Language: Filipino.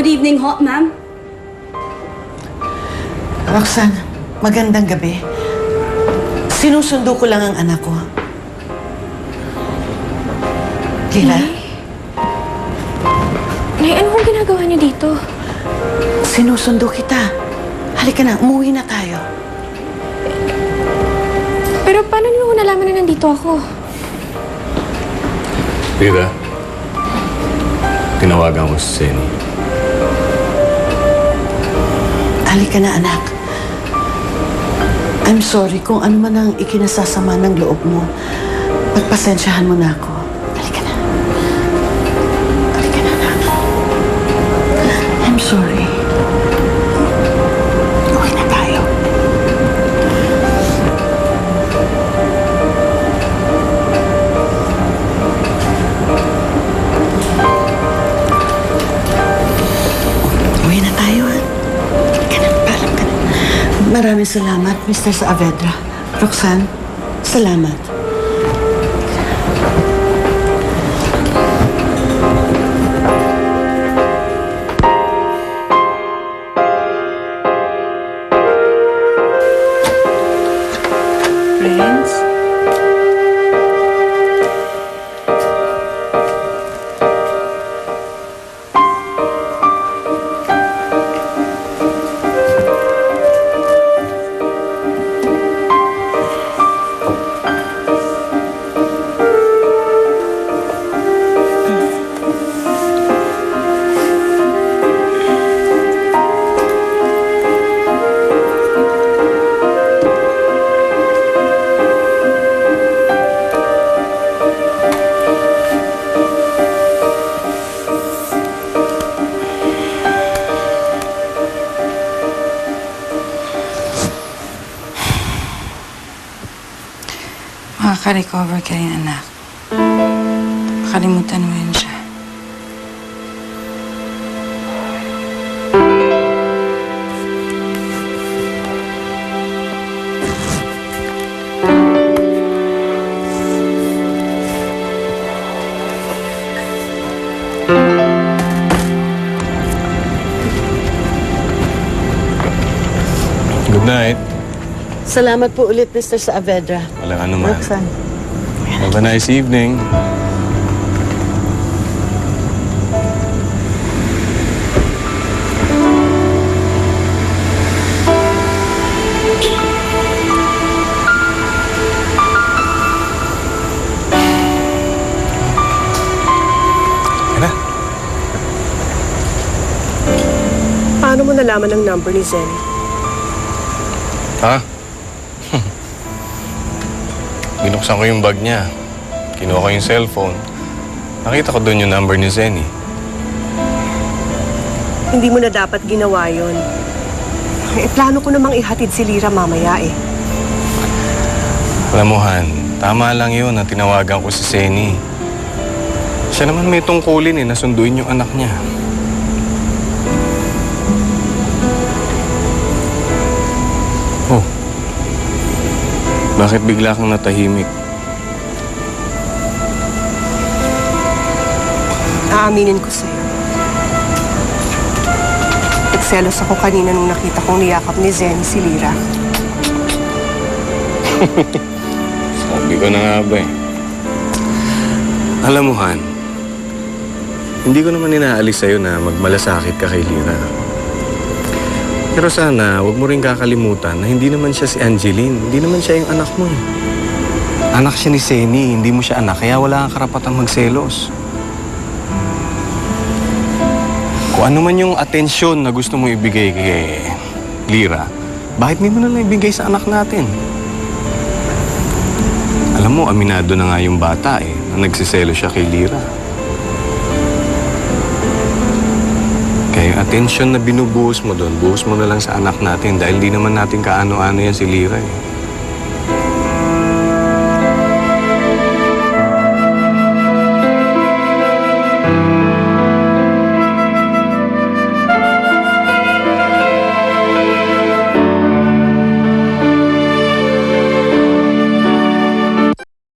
Good evening ho, ma'am. Roxanne, magandang gabi. Sinusundo ko lang ang anak ko. Lila? Nay, ano kong ginagawa niyo dito? Sinusundo kita. Halika na, umuwi na tayo. Pero paano niyo nalaman na nandito ako? Rita, tinawagan ko si Senny. Halika na, anak. I'm sorry kung ano man ang ikinasasama ng loob mo. Pagpasensyahan mo na ako. Halika na. Halika na, anak. I'm sorry. Uwi na tayo. Uwi na tayo, ha? Halika na, paalam ka na. Maraming salamat, Mr. Saavedra. Roxanne, salamat. Friends? Makaka-recover ka rin, anak. Makalimutan mo yun siya. Good night. Salamat po ulit, Mr. Saavedra. Walang anuman. Roxanne. Have a nice evening. Ano? Paano mo nalaman ang number ni Zen? Ha? Binuksan ko yung bag niya. Kinuha ko yung cellphone. Nakita ko doon yung number ni Zenny. Hindi mo na dapat ginawa yon. Plano ko namang ihatid si Lyra mamaya eh. Alam mo, Han, tama lang yun na tinawagan ko si Senny. Siya naman may tungkulin nasunduin yung anak niya. Oh, bakit bigla kang natahimik? Aaminin ko sa'yo. Nagselos ako kanina nung nakita kong niyakap ni Zen si Lyra. Sabi ko na nga ba eh. Alam mo, Han, hindi ko naman inaalis sa'yo na magmalasakit ka kay Lyra. Pero sana, huwag mo rin kakalimutan na hindi naman siya si Angeline. Hindi naman siya yung anak mo eh. Anak siya ni Senny, hindi mo siya anak, kaya wala kang karapatang magselos. Kung ano man yung atensyon na gusto mo ibigay kay Lyra, bakit hindi mo na lang ibigay sa anak natin? Alam mo, aminado na nga yung bata eh, na nagsiselo siya kay Lyra. Kaya yung atensyon na binubuhos mo doon, buhos mo na lang sa anak natin dahil di naman natin kaano-ano yan si Lyra eh.